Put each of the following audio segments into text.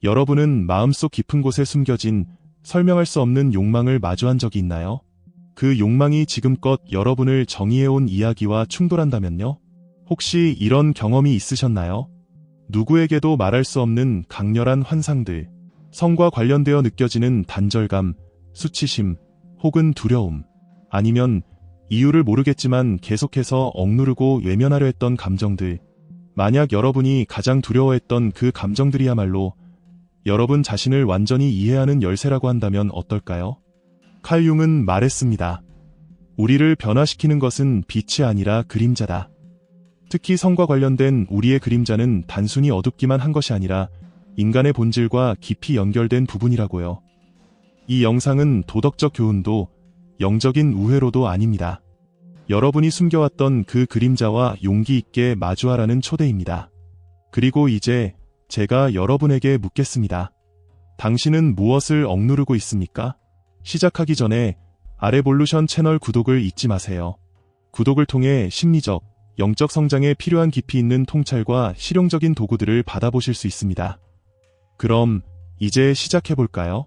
여러분은 마음속 깊은 곳에 숨겨진 설명할 수 없는 욕망을 마주한 적이 있나요? 그 욕망이 지금껏 여러분을 정의해온 이야기와 충돌한다면요? 혹시 이런 경험이 있으셨나요? 누구에게도 말할 수 없는 강렬한 환상들, 성과 관련되어 느껴지는 단절감, 수치심, 혹은 두려움, 아니면 이유를 모르겠지만 계속해서 억누르고 외면하려 했던 감정들. 만약 여러분이 가장 두려워했던 그 감정들이야말로 여러분 자신을 완전히 이해하는 열쇠라고 한다면 어떨까요? 칼 융은 말했습니다. 우리를 변화시키는 것은 빛이 아니라 그림자다. 특히 성과 관련된 우리의 그림자는 단순히 어둡기만 한 것이 아니라 인간의 본질과 깊이 연결된 부분이라고요. 이 영상은 도덕적 교훈도 영적인 우회로도 아닙니다. 여러분이 숨겨왔던 그 그림자와 용기 있게 마주하라는 초대입니다. 그리고 이제 제가 여러분에게 묻겠습니다. 당신은 무엇을 억누르고 있습니까? 시작하기 전에 아레볼루션 채널 구독을 잊지 마세요. 구독을 통해 심리적, 영적 성장에 필요한 깊이 있는 통찰과 실용적인 도구들을 받아보실 수 있습니다. 그럼 이제 시작해볼까요?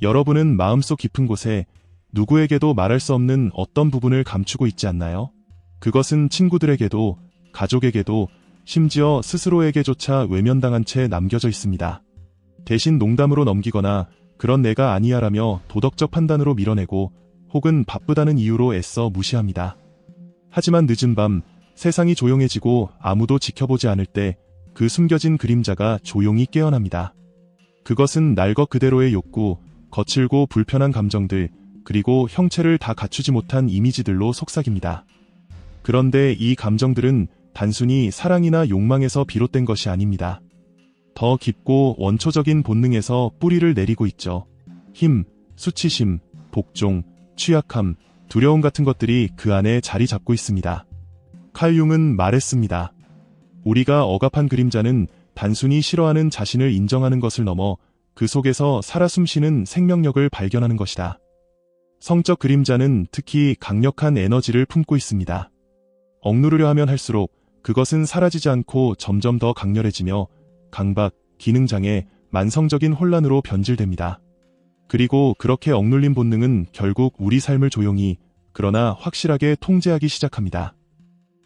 여러분은 마음속 깊은 곳에 누구에게도 말할 수 없는 어떤 부분을 감추고 있지 않나요? 그것은 친구들에게도, 가족에게도, 심지어 스스로에게조차 외면당한 채 남겨져 있습니다. 대신 농담으로 넘기거나 그런 내가 아니야라며 도덕적 판단으로 밀어내고 혹은 바쁘다는 이유로 애써 무시합니다. 하지만 늦은 밤 세상이 조용해지고 아무도 지켜보지 않을 때 그 숨겨진 그림자가 조용히 깨어납니다. 그것은 날 것 그대로의 욕구, 거칠고 불편한 감정들, 그리고 형체를 다 갖추지 못한 이미지들로 속삭입니다. 그런데 이 감정들은 단순히 사랑이나 욕망에서 비롯된 것이 아닙니다. 더 깊고 원초적인 본능에서 뿌리를 내리고 있죠. 힘, 수치심, 복종, 취약함, 두려움 같은 것들이 그 안에 자리 잡고 있습니다. 칼 융은 말했습니다. 우리가 억압한 그림자는 단순히 싫어하는 자신을 인정하는 것을 넘어 그 속에서 살아 숨쉬는 생명력을 발견하는 것이다. 성적 그림자는 특히 강력한 에너지를 품고 있습니다. 억누르려 하면 할수록 그것은 사라지지 않고 점점 더 강렬해지며 강박, 기능장애, 만성적인 혼란으로 변질됩니다. 그리고 그렇게 억눌린 본능은 결국 우리 삶을 조용히, 그러나 확실하게 통제하기 시작합니다.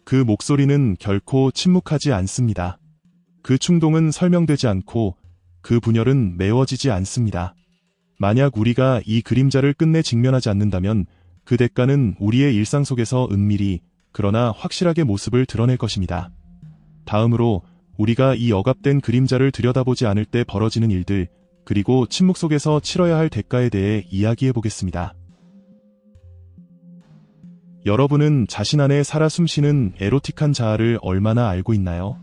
그 목소리는 결코 침묵하지 않습니다. 그 충동은 설명되지 않고 그 분열은 메워지지 않습니다. 만약 우리가 이 그림자를 끝내 직면하지 않는다면 그 대가는 우리의 일상 속에서 은밀히, 그러나 확실하게 모습을 드러낼 것입니다. 다음으로 우리가 이 억압된 그림자를 들여다보지 않을 때 벌어지는 일들, 그리고 침묵 속에서 치러야 할 대가에 대해 이야기해 보겠습니다. 여러분은 자신 안에 살아 숨쉬는 에로틱한 자아를 얼마나 알고 있나요?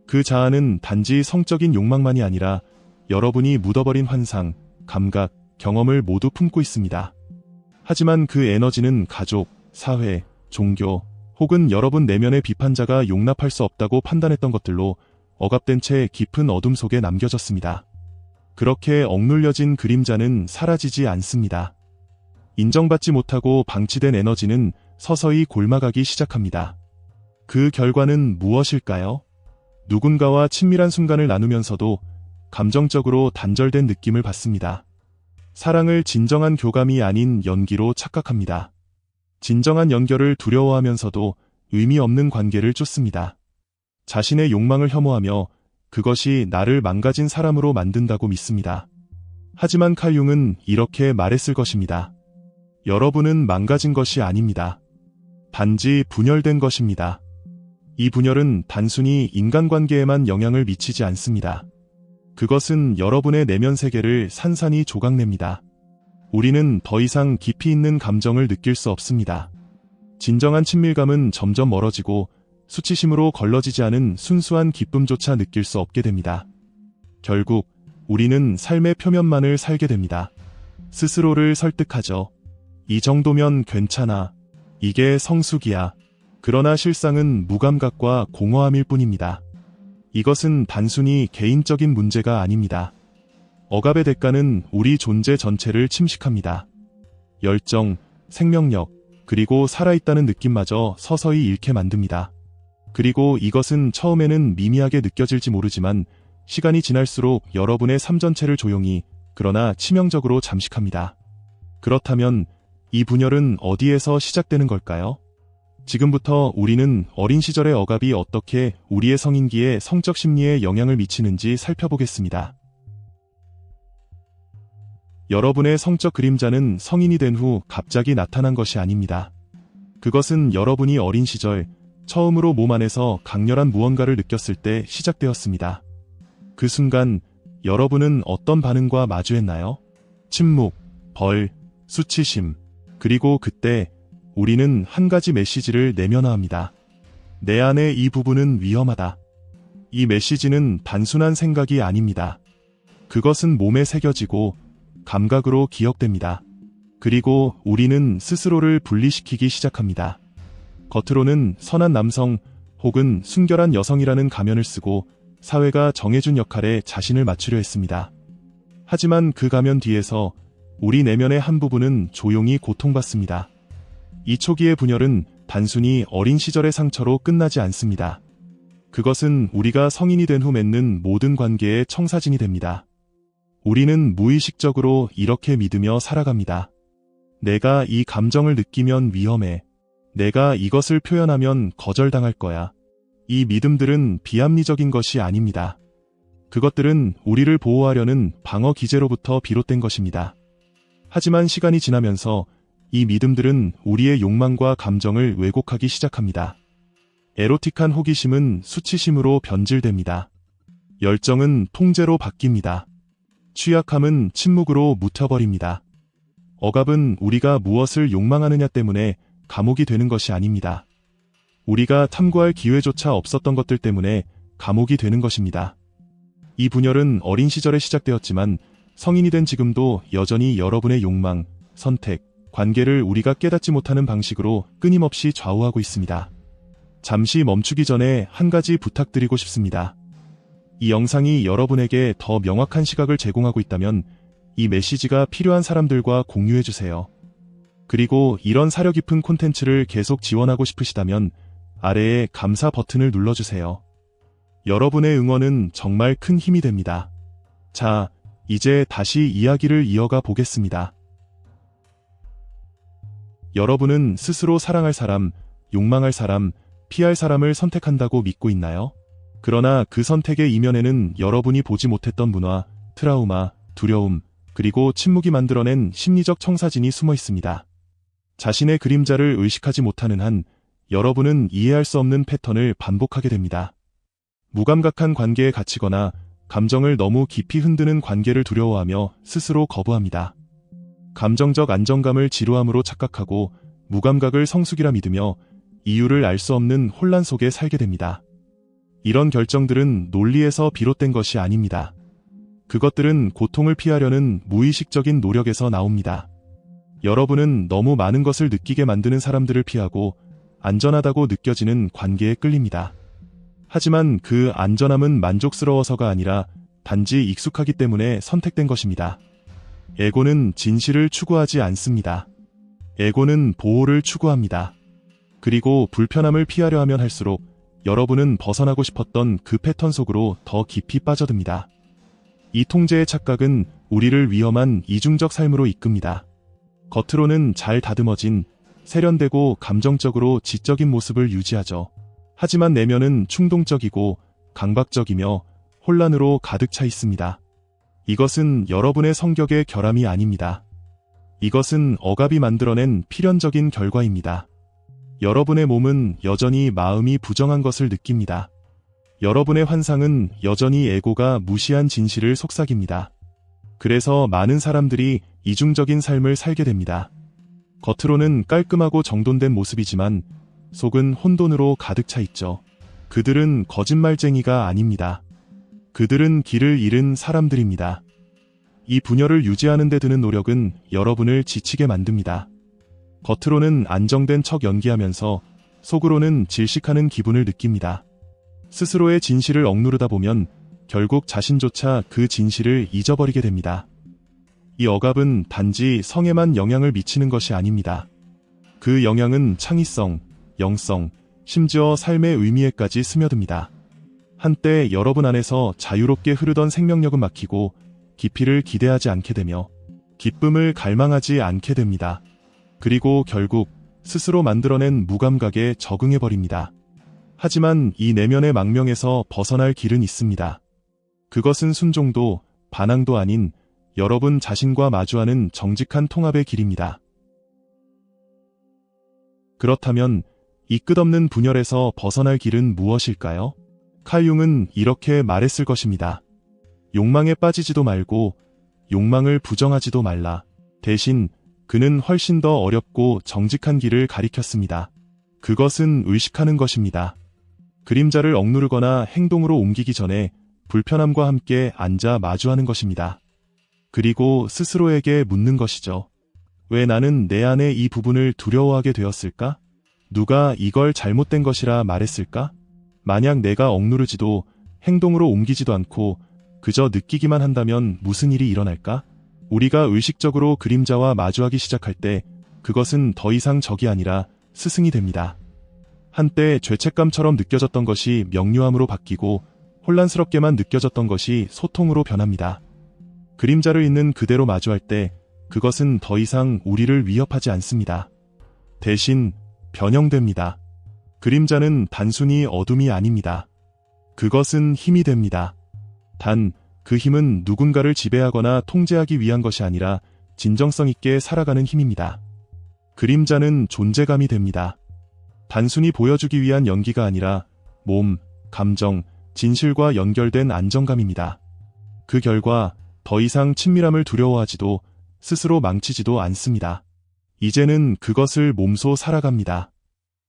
그 자아는 단지 성적인 욕망만이 아니라 여러분이 묻어버린 환상, 감각, 경험을 모두 품고 있습니다. 하지만 그 에너지는 가족, 사회, 종교, 혹은 여러분 내면의 비판자가 용납할 수 없다고 판단했던 것들로 억압된 채 깊은 어둠 속에 남겨졌습니다. 그렇게 억눌려진 그림자는 사라지지 않습니다. 인정받지 못하고 방치된 에너지는 서서히 골마가기 시작합니다. 그 결과는 무엇일까요? 누군가와 친밀한 순간을 나누면서도 감정적으로 단절된 느낌을 받습니다. 사랑을 진정한 교감이 아닌 연기로 착각합니다. 진정한 연결을 두려워하면서도 의미 없는 관계를 쫓습니다. 자신의 욕망을 혐오하며 그것이 나를 망가진 사람으로 만든다고 믿습니다. 하지만 칼 융은 이렇게 말했을 것입니다. 여러분은 망가진 것이 아닙니다. 단지 분열된 것입니다. 이 분열은 단순히 인간관계에만 영향을 미치지 않습니다. 그것은 여러분의 내면 세계를 산산이 조각냅니다. 우리는 더 이상 깊이 있는 감정을 느낄 수 없습니다. 진정한 친밀감은 점점 멀어지고 수치심으로 걸러지지 않은 순수한 기쁨조차 느낄 수 없게 됩니다. 결국 우리는 삶의 표면만을 살게 됩니다. 스스로를 설득하죠. 이 정도면 괜찮아. 이게 성숙이야. 그러나 실상은 무감각과 공허함일 뿐입니다. 이것은 단순히 개인적인 문제가 아닙니다. 억압의 대가는 우리 존재 전체를 침식합니다. 열정, 생명력, 그리고 살아있다는 느낌마저 서서히 잃게 만듭니다. 그리고 이것은 처음에는 미미하게 느껴질지 모르지만 시간이 지날수록 여러분의 삶 전체를 조용히, 그러나 치명적으로 잠식합니다. 그렇다면 이 분열은 어디에서 시작되는 걸까요? 지금부터 우리는 어린 시절의 억압이 어떻게 우리의 성인기에 성적 심리에 영향을 미치는지 살펴보겠습니다. 여러분의 성적 그림자는 성인이 된 후 갑자기 나타난 것이 아닙니다. 그것은 여러분이 어린 시절 처음으로 몸 안에서 강렬한 무언가를 느꼈을 때 시작되었습니다. 그 순간 여러분은 어떤 반응과 마주했나요? 침묵, 벌, 수치심. 그리고 그때 우리는 한 가지 메시지를 내면화합니다. 내 안에 이 부분은 위험하다. 이 메시지는 단순한 생각이 아닙니다. 그것은 몸에 새겨지고 감각으로 기억됩니다. 그리고 우리는 스스로를 분리시키기 시작합니다. 겉으로는 선한 남성 혹은 순결한 여성이라는 가면을 쓰고 사회가 정해준 역할에 자신을 맞추려 했습니다. 하지만 그 가면 뒤에서 우리 내면의 한 부분은 조용히 고통받습니다. 이 초기의 분열은 단순히 어린 시절의 상처로 끝나지 않습니다. 그것은 우리가 성인이 된 후 맺는 모든 관계의 청사진이 됩니다. 우리는 무의식적으로 이렇게 믿으며 살아갑니다. 내가 이 감정을 느끼면 위험해. 내가 이것을 표현하면 거절당할 거야. 이 믿음들은 비합리적인 것이 아닙니다. 그것들은 우리를 보호하려는 방어 기제로부터 비롯된 것입니다. 하지만 시간이 지나면서 이 믿음들은 우리의 욕망과 감정을 왜곡하기 시작합니다. 에로틱한 호기심은 수치심으로 변질됩니다. 열정은 통제로 바뀝니다. 취약함은 침묵으로 묻혀버립니다. 억압은 우리가 무엇을 욕망하느냐 때문에 감옥이 되는 것이 아닙니다. 우리가 탐구할 기회조차 없었던 것들 때문에 감옥이 되는 것입니다. 이 분열은 어린 시절에 시작되었지만 성인이 된 지금도 여전히 여러분의 욕망, 선택, 관계를 우리가 깨닫지 못하는 방식으로 끊임없이 좌우하고 있습니다. 잠시 멈추기 전에 한 가지 부탁드리고 싶습니다. 이 영상이 여러분에게 더 명확한 시각을 제공하고 있다면 이 메시지가 필요한 사람들과 공유해주세요. 그리고 이런 사려 깊은 콘텐츠를 계속 지원하고 싶으시다면 아래에 감사 버튼을 눌러주세요. 여러분의 응원은 정말 큰 힘이 됩니다. 자, 이제 다시 이야기를 이어가 보겠습니다. 여러분은 스스로 사랑할 사람, 욕망할 사람, 피할 사람을 선택한다고 믿고 있나요? 그러나 그 선택의 이면에는 여러분이 보지 못했던 문화, 트라우마, 두려움, 그리고 침묵이 만들어낸 심리적 청사진이 숨어 있습니다. 자신의 그림자를 의식하지 못하는 한 여러분은 이해할 수 없는 패턴을 반복하게 됩니다. 무감각한 관계에 갇히거나 감정을 너무 깊이 흔드는 관계를 두려워하며 스스로 거부합니다. 감정적 안정감을 지루함으로 착각하고 무감각을 성숙이라 믿으며 이유를 알 수 없는 혼란 속에 살게 됩니다. 이런 결정들은 논리에서 비롯된 것이 아닙니다. 그것들은 고통을 피하려는 무의식적인 노력에서 나옵니다. 여러분은 너무 많은 것을 느끼게 만드는 사람들을 피하고 안전하다고 느껴지는 관계에 끌립니다. 하지만 그 안전함은 만족스러워서가 아니라 단지 익숙하기 때문에 선택된 것입니다. 에고는 진실을 추구하지 않습니다. 에고는 보호를 추구합니다. 그리고 불편함을 피하려 하면 할수록 여러분은 벗어나고 싶었던 그 패턴 속으로 더 깊이 빠져듭니다. 이 통제의 착각은 우리를 위험한 이중적 삶으로 이끕니다. 겉으로는 잘 다듬어진, 세련되고 감정적으로 지적인 모습을 유지하죠. 하지만 내면은 충동적이고 강박적이며 혼란으로 가득 차 있습니다. 이것은 여러분의 성격의 결함이 아닙니다. 이것은 억압이 만들어낸 필연적인 결과입니다. 여러분의 몸은 여전히 마음이 부정한 것을 느낍니다. 여러분의 환상은 여전히 에고가 무시한 진실을 속삭입니다. 그래서 많은 사람들이 이중적인 삶을 살게 됩니다. 겉으로는 깔끔하고 정돈된 모습이지만 속은 혼돈으로 가득 차 있죠. 그들은 거짓말쟁이가 아닙니다. 그들은 길을 잃은 사람들입니다. 이 분열을 유지하는 데 드는 노력은 여러분을 지치게 만듭니다. 겉으로는 안정된 척 연기하면서 속으로는 질식하는 기분을 느낍니다. 스스로의 진실을 억누르다 보면 결국 자신조차 그 진실을 잊어버리게 됩니다. 이 억압은 단지 성에만 영향을 미치는 것이 아닙니다. 그 영향은 창의성, 영성, 심지어 삶의 의미에까지 스며듭니다. 한때 여러분 안에서 자유롭게 흐르던 생명력은 막히고 깊이를 기대하지 않게 되며 기쁨을 갈망하지 않게 됩니다. 그리고 결국 스스로 만들어낸 무감각에 적응해버립니다. 하지만 이 내면의 망명에서 벗어날 길은 있습니다. 그것은 순종도 반항도 아닌 여러분 자신과 마주하는 정직한 통합의 길입니다. 그렇다면 이 끝없는 분열에서 벗어날 길은 무엇일까요? 칼 융은 이렇게 말했을 것입니다. 욕망에 빠지지도 말고 욕망을 부정하지도 말라. 대신 그는 훨씬 더 어렵고 정직한 길을 가리켰습니다. 그것은 의식하는 것입니다. 그림자를 억누르거나 행동으로 옮기기 전에 불편함과 함께 앉아 마주하는 것입니다. 그리고 스스로에게 묻는 것이죠. 왜 나는 내 안에 이 부분을 두려워하게 되었을까? 누가 이걸 잘못된 것이라 말했을까? 만약 내가 억누르지도 행동으로 옮기지도 않고 그저 느끼기만 한다면 무슨 일이 일어날까? 우리가 의식적으로 그림자와 마주하기 시작할 때 그것은 더 이상 적이 아니라 스승이 됩니다. 한때 죄책감처럼 느껴졌던 것이 명료함으로 바뀌고 혼란스럽게만 느껴졌던 것이 소통으로 변합니다. 그림자를 있는 그대로 마주할 때 그것은 더 이상 우리를 위협하지 않습니다. 대신 변형됩니다. 그림자는 단순히 어둠이 아닙니다. 그것은 힘이 됩니다. 단, 그 힘은 누군가를 지배하거나 통제하기 위한 것이 아니라 진정성 있게 살아가는 힘입니다. 그림자는 존재감이 됩니다. 단순히 보여주기 위한 연기가 아니라 몸, 감정, 진실과 연결된 안정감입니다. 그 결과 더 이상 친밀함을 두려워하지도 스스로 망치지도 않습니다. 이제는 그것을 몸소 살아갑니다.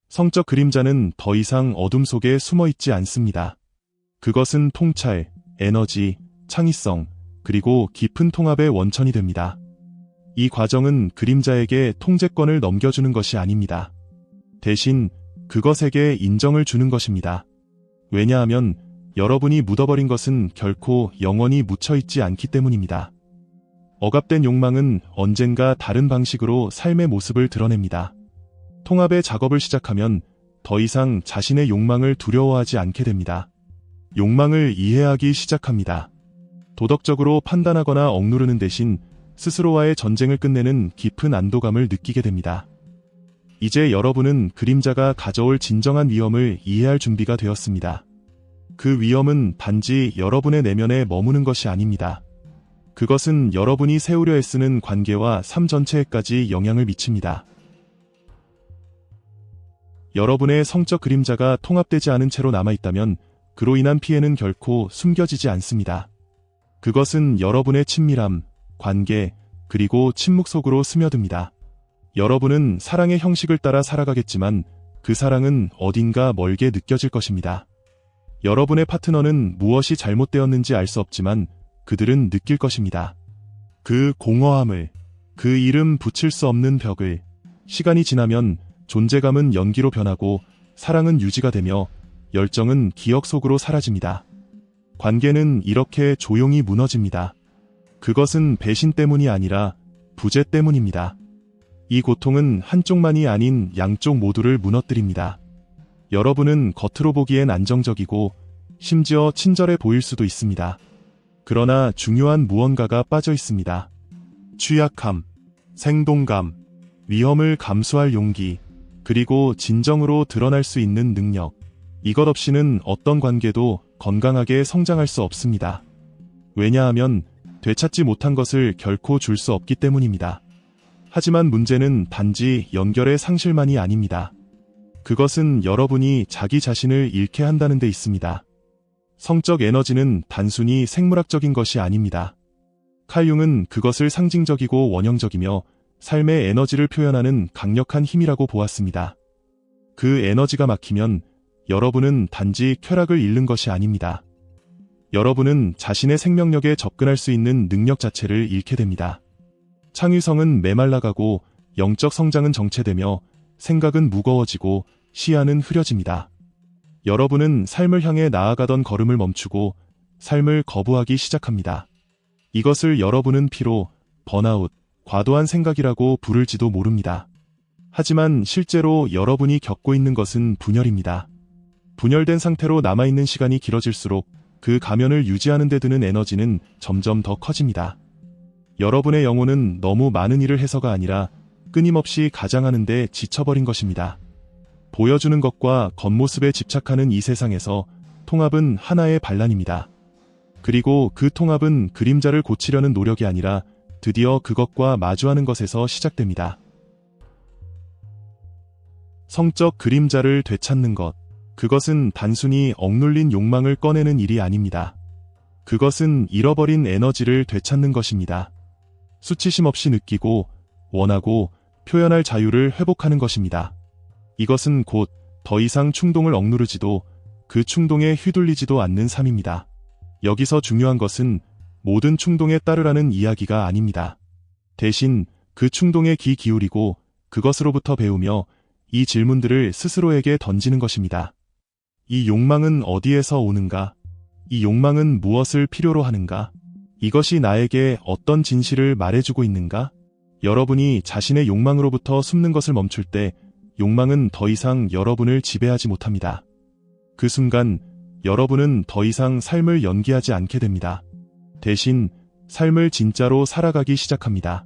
성적 그림자는 더 이상 어둠 속에 숨어 있지 않습니다. 그것은 통찰, 에너지, 창의성, 그리고 깊은 통합의 원천이 됩니다. 이 과정은 그림자에게 통제권을 넘겨주는 것이 아닙니다. 대신 그것에게 인정을 주는 것입니다. 왜냐하면 여러분이 묻어버린 것은 결코 영원히 묻혀있지 않기 때문입니다. 억압된 욕망은 언젠가 다른 방식으로 삶의 모습을 드러냅니다. 통합의 작업을 시작하면 더 이상 자신의 욕망을 두려워하지 않게 됩니다. 욕망을 이해하기 시작합니다. 도덕적으로 판단하거나 억누르는 대신 스스로와의 전쟁을 끝내는 깊은 안도감을 느끼게 됩니다. 이제 여러분은 그림자가 가져올 진정한 위험을 이해할 준비가 되었습니다. 그 위험은 단지 여러분의 내면에 머무는 것이 아닙니다. 그것은 여러분이 세우려 애쓰는 관계와 삶 전체에까지 영향을 미칩니다. 여러분의 성적 그림자가 통합되지 않은 채로 남아있다면 그로 인한 피해는 결코 숨겨지지 않습니다. 그것은 여러분의 친밀함, 관계, 그리고 침묵 속으로 스며듭니다. 여러분은 사랑의 형식을 따라 살아가겠지만 그 사랑은 어딘가 멀게 느껴질 것입니다. 여러분의 파트너는 무엇이 잘못되었는지 알 수 없지만 그들은 느낄 것입니다. 그 공허함을, 그 이름 붙일 수 없는 벽을. 시간이 지나면 존재감은 연기로 변하고 사랑은 유지가 되며 열정은 기억 속으로 사라집니다. 관계는 이렇게 조용히 무너집니다. 그것은 배신 때문이 아니라 부재 때문입니다. 이 고통은 한쪽만이 아닌 양쪽 모두를 무너뜨립니다. 여러분은 겉으로 보기엔 안정적이고 심지어 친절해 보일 수도 있습니다. 그러나 중요한 무언가가 빠져 있습니다. 취약함, 생동감, 위험을 감수할 용기, 그리고 진정으로 드러날 수 있는 능력. 이것 없이는 어떤 관계도 건강하게 성장할 수 없습니다. 왜냐하면 되찾지 못한 것을 결코 줄 수 없기 때문입니다. 하지만 문제는 단지 연결의 상실만이 아닙니다. 그것은 여러분이 자기 자신을 잃게 한다는 데 있습니다. 성적 에너지는 단순히 생물학적인 것이 아닙니다. 칼 융은 그것을 상징적이고 원형적이며 삶의 에너지를 표현하는 강력한 힘이라고 보았습니다. 그 에너지가 막히면 여러분은 단지 쾌락을 잃는 것이 아닙니다. 여러분은 자신의 생명력에 접근할 수 있는 능력 자체를 잃게 됩니다. 창의성은 메말라가고 영적 성장은 정체되며 생각은 무거워지고 시야는 흐려집니다. 여러분은 삶을 향해 나아가던 걸음을 멈추고 삶을 거부하기 시작합니다. 이것을 여러분은 피로, 번아웃, 과도한 생각이라고 부를지도 모릅니다. 하지만 실제로 여러분이 겪고 있는 것은 분열입니다. 분열된 상태로 남아있는 시간이 길어질수록 그 가면을 유지하는 데 드는 에너지는 점점 더 커집니다. 여러분의 영혼은 너무 많은 일을 해서가 아니라 끊임없이 가장하는 데 지쳐버린 것입니다. 보여주는 것과 겉모습에 집착하는 이 세상에서 통합은 하나의 반란입니다. 그리고 그 통합은 그림자를 고치려는 노력이 아니라 드디어 그것과 마주하는 것에서 시작됩니다. 성적 그림자를 되찾는 것. 그것은 단순히 억눌린 욕망을 꺼내는 일이 아닙니다. 그것은 잃어버린 에너지를 되찾는 것입니다. 수치심 없이 느끼고, 원하고, 표현할 자유를 회복하는 것입니다. 이것은 곧 더 이상 충동을 억누르지도 그 충동에 휘둘리지도 않는 삶입니다. 여기서 중요한 것은 모든 충동에 따르라는 이야기가 아닙니다. 대신 그 충동에 귀 기울이고 그것으로부터 배우며 이 질문들을 스스로에게 던지는 것입니다. 이 욕망은 어디에서 오는가? 이 욕망은 무엇을 필요로 하는가? 이것이 나에게 어떤 진실을 말해주고 있는가? 여러분이 자신의 욕망으로부터 숨는 것을 멈출 때 욕망은 더 이상 여러분을 지배하지 못합니다. 그 순간 여러분은 더 이상 삶을 연기하지 않게 됩니다. 대신 삶을 진짜로 살아가기 시작합니다.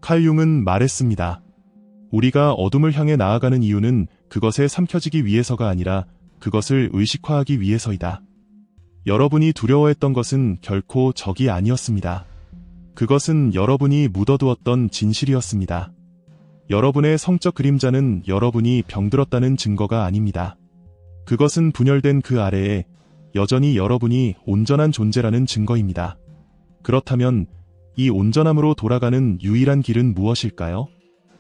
칼 융은 말했습니다. 우리가 어둠을 향해 나아가는 이유는 그것에 삼켜지기 위해서가 아니라 그것을 의식화하기 위해서이다. 여러분이 두려워했던 것은 결코 적이 아니었습니다. 그것은 여러분이 묻어두었던 진실이었습니다. 여러분의 성적 그림자는 여러분이 병들었다는 증거가 아닙니다. 그것은 분열된 그 아래에 여전히 여러분이 온전한 존재라는 증거입니다. 그렇다면 이 온전함으로 돌아가는 유일한 길은 무엇일까요?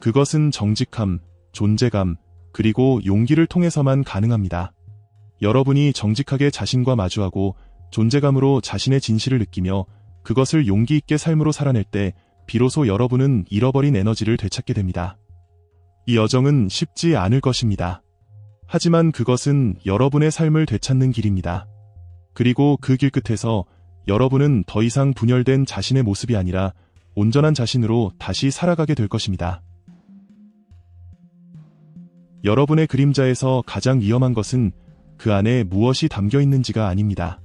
그것은 정직함, 존재감, 그리고 용기를 통해서만 가능합니다. 여러분이 정직하게 자신과 마주하고 존재감으로 자신의 진실을 느끼며 그것을 용기 있게 삶으로 살아낼 때 비로소 여러분은 잃어버린 에너지를 되찾게 됩니다. 이 여정은 쉽지 않을 것입니다. 하지만 그것은 여러분의 삶을 되찾는 길입니다. 그리고 그 길 끝에서 여러분은 더 이상 분열된 자신의 모습이 아니라 온전한 자신으로 다시 살아가게 될 것입니다. 여러분의 그림자에서 가장 위험한 것은 그 안에 무엇이 담겨 있는지가 아닙니다.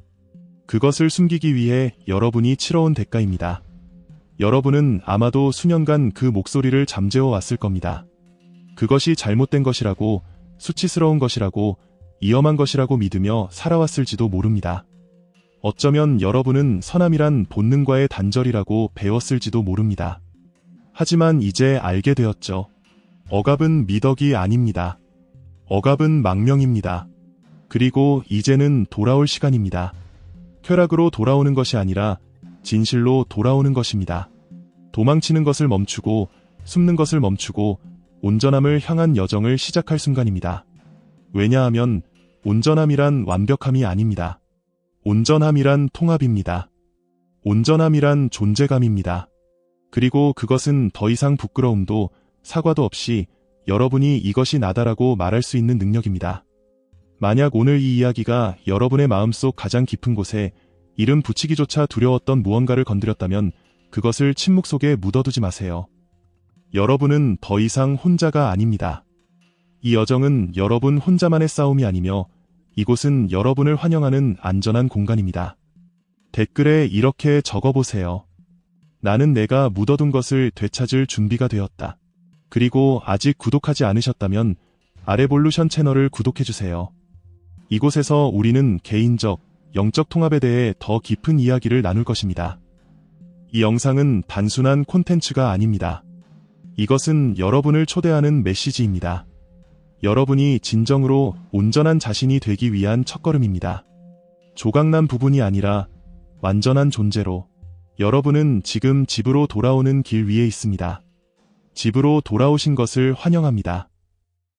그것을 숨기기 위해 여러분이 치러온 대가입니다. 여러분은 아마도 수년간 그 목소리를 잠재워 왔을 겁니다. 그것이 잘못된 것이라고, 수치스러운 것이라고, 위험한 것이라고 믿으며 살아왔을지도 모릅니다. 어쩌면 여러분은 선함이란 본능과의 단절이라고 배웠을지도 모릅니다. 하지만 이제 알게 되었죠. 억압은 미덕이 아닙니다. 억압은 망명입니다. 그리고 이제는 돌아올 시간입니다. 쾌락으로 돌아오는 것이 아니라 진실로 돌아오는 것입니다. 도망치는 것을 멈추고 숨는 것을 멈추고 온전함을 향한 여정을 시작할 순간입니다. 왜냐하면 온전함이란 완벽함이 아닙니다. 온전함이란 통합입니다. 온전함이란 존재감입니다. 그리고 그것은 더 이상 부끄러움도 사과도 없이 여러분이 이것이 나다라고 말할 수 있는 능력입니다. 만약 오늘 이 이야기가 여러분의 마음속 가장 깊은 곳에 이름 붙이기조차 두려웠던 무언가를 건드렸다면 그것을 침묵 속에 묻어두지 마세요. 여러분은 더 이상 혼자가 아닙니다. 이 여정은 여러분 혼자만의 싸움이 아니며 이곳은 여러분을 환영하는 안전한 공간입니다. 댓글에 이렇게 적어보세요. 나는 내가 묻어둔 것을 되찾을 준비가 되었다. 그리고 아직 구독하지 않으셨다면 아레볼루션 채널을 구독해주세요. 이곳에서 우리는 개인적, 영적 통합에 대해 더 깊은 이야기를 나눌 것입니다. 이 영상은 단순한 콘텐츠가 아닙니다. 이것은 여러분을 초대하는 메시지입니다. 여러분이 진정으로 온전한 자신이 되기 위한 첫걸음입니다. 조각난 부분이 아니라 완전한 존재로 여러분은 지금 집으로 돌아오는 길 위에 있습니다. 집으로 돌아오신 것을 환영합니다.